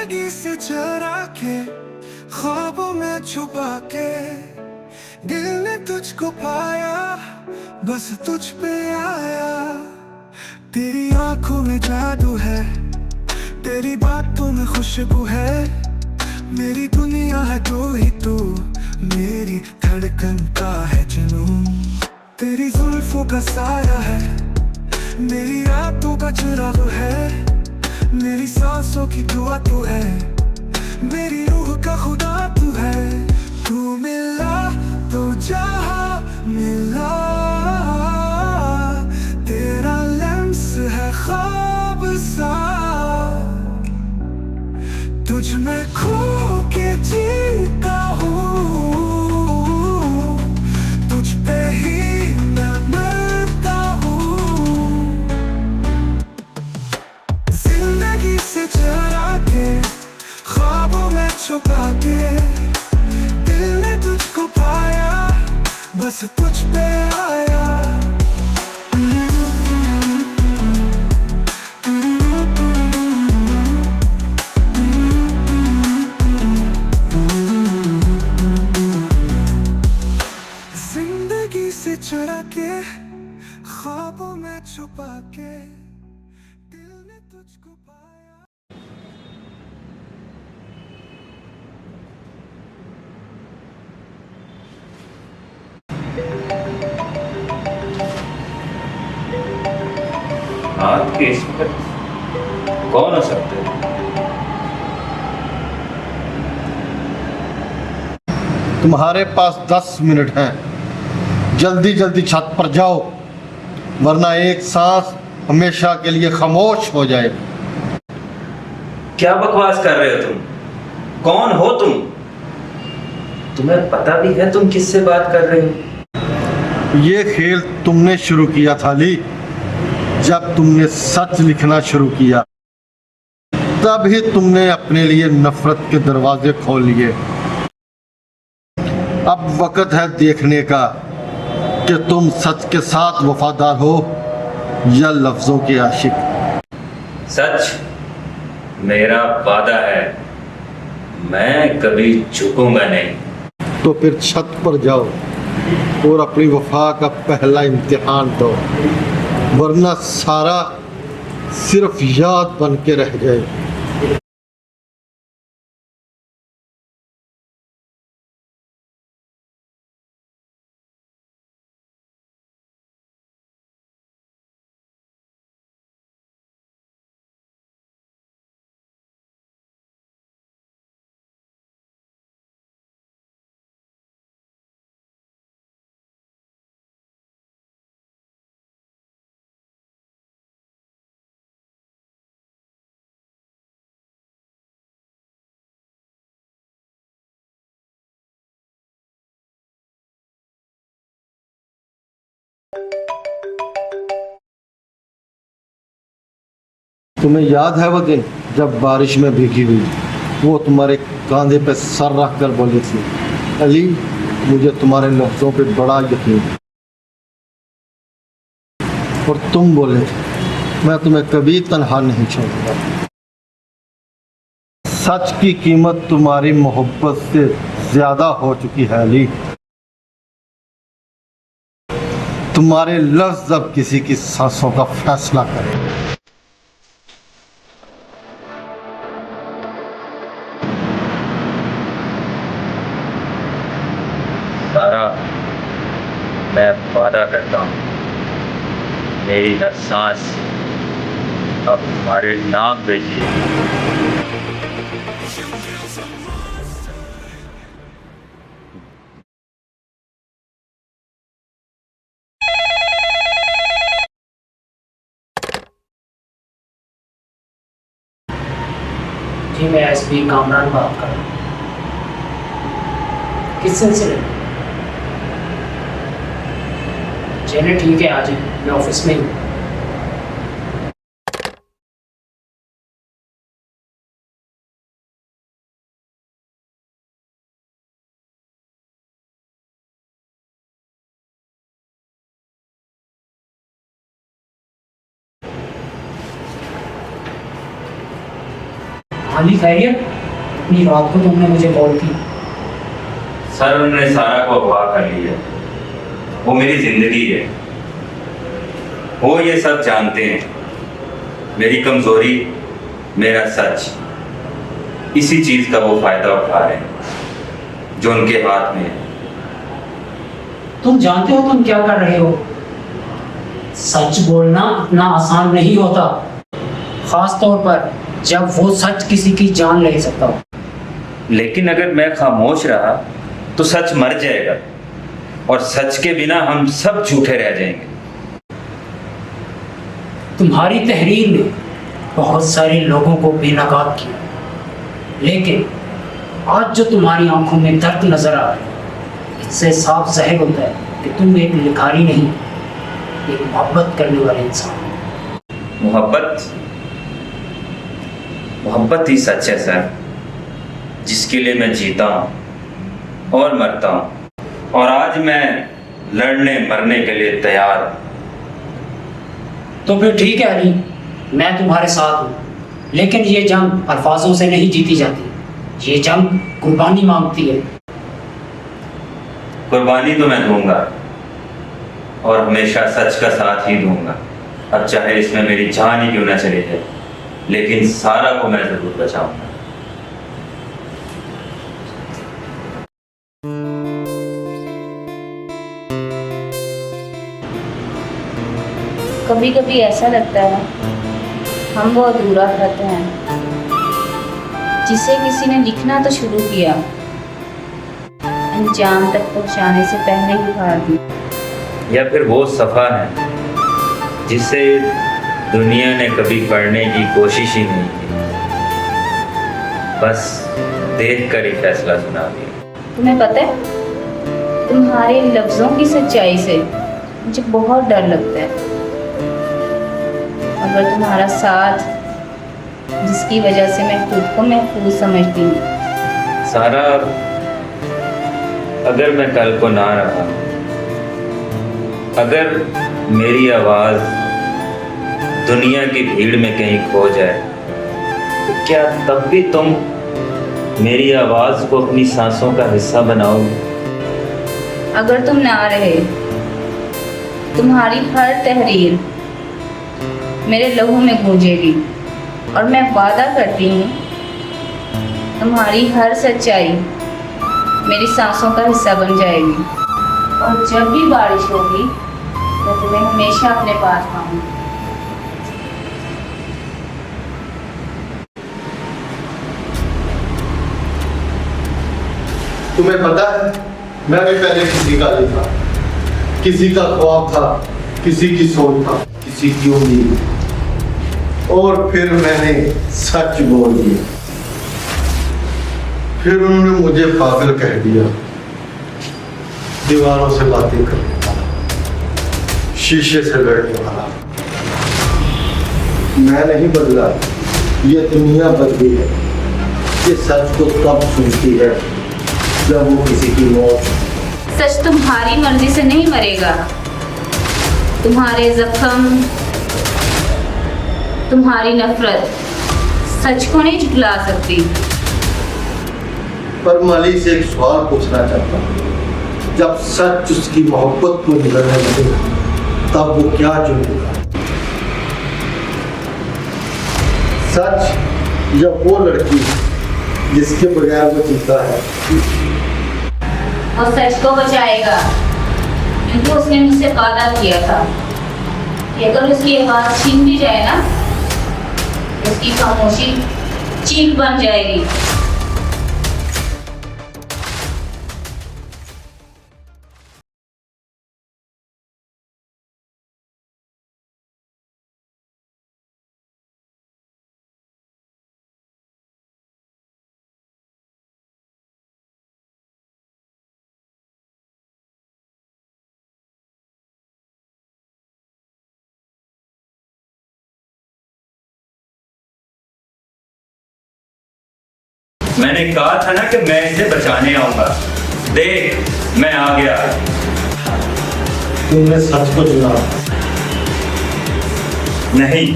जिंदगी से चरा के ख्वाबों में छुपा के दिल ने तुझको पाया, बस तुझ पे आया। तेरी आंखों में जादू है, तेरी बातों में खुशबू है। मेरी दुनिया है तू ही तू, मेरी धड़कन का है जुनून। तेरी जुल्फों का साया है, मेरी रातों का चिराग है। मेरी सांसों की दुआ तू है, मेरी रूह का खुदा तू है। तू मिला तो जहां मिला, तेरा लम्स है ख्वाब सा। तुझ में खो के जीता हूँ, तुझ पे ही मैं मरता हूँ। जिंदगी से चरा के ख्वाबों में छुपा के दिल ने तुझको पाया, बस तुझ पे आया। जिंदगी से चढ़ा के ख्वाबों में छुपा के दिल ने तुझको पाया। आपके इस वक्त कौन हो सकते हैं? तुम्हारे पास 10 मिनट हैं, जल्दी जल्दी छत पर जाओ, वरना एक सांस हमेशा के लिए खामोश हो जाए। क्या बकवास कर रहे हो तुम? कौन हो तुम? तुम्हें पता भी है तुम किससे बात कर रहे हो? ये खेल तुमने शुरू किया था ली, जब तुमने सच लिखना शुरू किया, तभी तुमने अपने लिए नफरत के दरवाजे खोल लिए। अब वक्त है देखने का कि तुम सच के साथ वफादार हो या लफ्जों के आशिक। सच मेरा वादा है, मैं कभी झुकूंगा नहीं। तो फिर छत पर जाओ और अपनी वफा का पहला इम्तिहान दो, वरना सारा सिर्फ याद बन के रह जाए। तुम्हें याद है वो दिन जब बारिश में भीगी हुई वो तुम्हारे कंधे पे सर रख कर बोली थी, अली मुझे तुम्हारे लफ्जों पे बड़ा यकीन है। और तुम बोले थे मैं तुम्हें कभी तन्हा नहीं छोड़ूंगा। सच की कीमत तुम्हारी मोहब्बत से ज्यादा हो चुकी है अली। तुम्हारे लफ्ज अब किसी की सांसों का फैसला करें। सारा, मैं वादा करता हूँ मेरी हर सांस अब तुम्हारे नाम भेजिए। जी मैं एसपी कामरान बात कर रहा हूँ। किस सिलसिले में? चलिए ठीक है, आज मैं ऑफिस में हूँ। हाँ जी खैरियत। इतनी रात को तुमने मुझे कॉल की। सर उन्होंने सारा को अगवा कर लिया। वो मेरी जिंदगी है। वो ये सब जानते हैं। मेरी कमजोरी, मेरा सच, इसी चीज का वो फायदा उठा रहे हैं जो उनके हाथ में है। तुम जानते हो तुम क्या कर रहे हो। सच बोलना इतना आसान नहीं होता, खास तौर पर जब वो सच किसी की जान ले सकता हो। लेकिन अगर मैं खामोश रहा तो सच मर जाएगा और सच के बिना हम सब झूठे रह जाएंगे। तुम्हारी तहरीर ने बहुत सारे लोगों को बेनकाब किया, लेकिन आज जो तुम्हारी आंखों में दर्द नजर आ रहा है, इससे साफ जाहिर होता है कि तुम एक लिखारी नहीं, एक मोहब्बत करने वाले इंसान। मोहब्बत ही सच है सर, जिसके लिए मैं जीता हूँ और मरता हूँ, और आज मैं लड़ने मरने के लिए तैयार हूँ। तो फिर ठीक है अली, मैं तुम्हारे साथ हूँ, लेकिन ये जंग अल्फाजों से नहीं जीती जाती। ये जंग कुर्बानी मांगती है। कुर्बानी तो मैं दूंगा और हमेशा सच का साथ ही दूंगा, अब चाहे इसमें मेरी जान ही क्यों ना चली जाए, लेकिन सारा को मैं जरूर बचाऊंगा। कभी कभी ऐसा लगता है हम वो अधूरा खत हैं जिसे किसी ने लिखना तो शुरू किया, अंजाम तक पहुंचाने से पहले ही फाड़ दी। या फिर वो सफ़ा है जिसे दुनिया ने कभी पढ़ने की कोशिश ही नहीं की, बस देख कर ही फैसला सुना दिया। तुम्हें पता है, तुम्हारे लफ्ज़ों की सच्चाई से मुझे बहुत डर लगता है, मगर तुम्हारा साथ, जिसकी वजह से मैं खुद को महफूज समझती हूँ। सारा, अगर मैं कल को ना रहा, अगर मेरी आवाज़ दुनिया की भीड़ में कहीं खो जाए, तो क्या तब भी तुम मेरी आवाज़ को अपनी सांसों का हिस्सा बनाओगे? अगर तुम ना रहे, तुम्हारी हर तहरीर मेरे लहू में गूंजेगी, और मैं वादा करती हूँ तुम्हारी हर सच्चाई मेरी सांसों का हिस्सा बन जाएगी। और जब भी बारिश होगी मैं तुम्हें हमेशा अपने पास पाऊंगी। तुम्हें पता है, मैं भी पहले किसी का नहीं था, किसी का ख्वाब था, किसी की सोच था, किसी की उम्मीद, और फिर मैंने सच बोल दिया। फिर उन्होंने मुझे पागल कह दिया, दीवारों से बातें करने वाला, शीशे से लड़ने वाला। मैं नहीं बदला, ये दुनिया बदली है। ये सच को तब सुनती है जब वो किसी की मौत। सच तुम्हारी मर्जी से नहीं मरेगा, तुम्हारे जख्म, तुम्हारी नफरत सच को नहीं झुठला सकती। पर माली से एक सवाल पूछना चाहता हूँ, जब सच उसकी मोहब्बत को निगलने लगेगा, तब वो क्या चुनेगा? सच या वो लड़की जिसके बगैर वो जीता है? वो सच को बचाएगा, क्योंकि उसने मुझसे वादा किया था कि अगर उसकी आवाज छीन भी जाए ना, उसकी खामोशी चीख बन जाएगी। मैंने कहा था ना कि मैं इसे बचाने आऊंगा। देख, मैं आ गया। तुमने सच को चुना नहीं,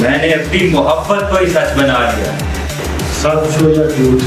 मैंने अपनी मोहब्बत को ही सच बना लिया। सच हो या झूठ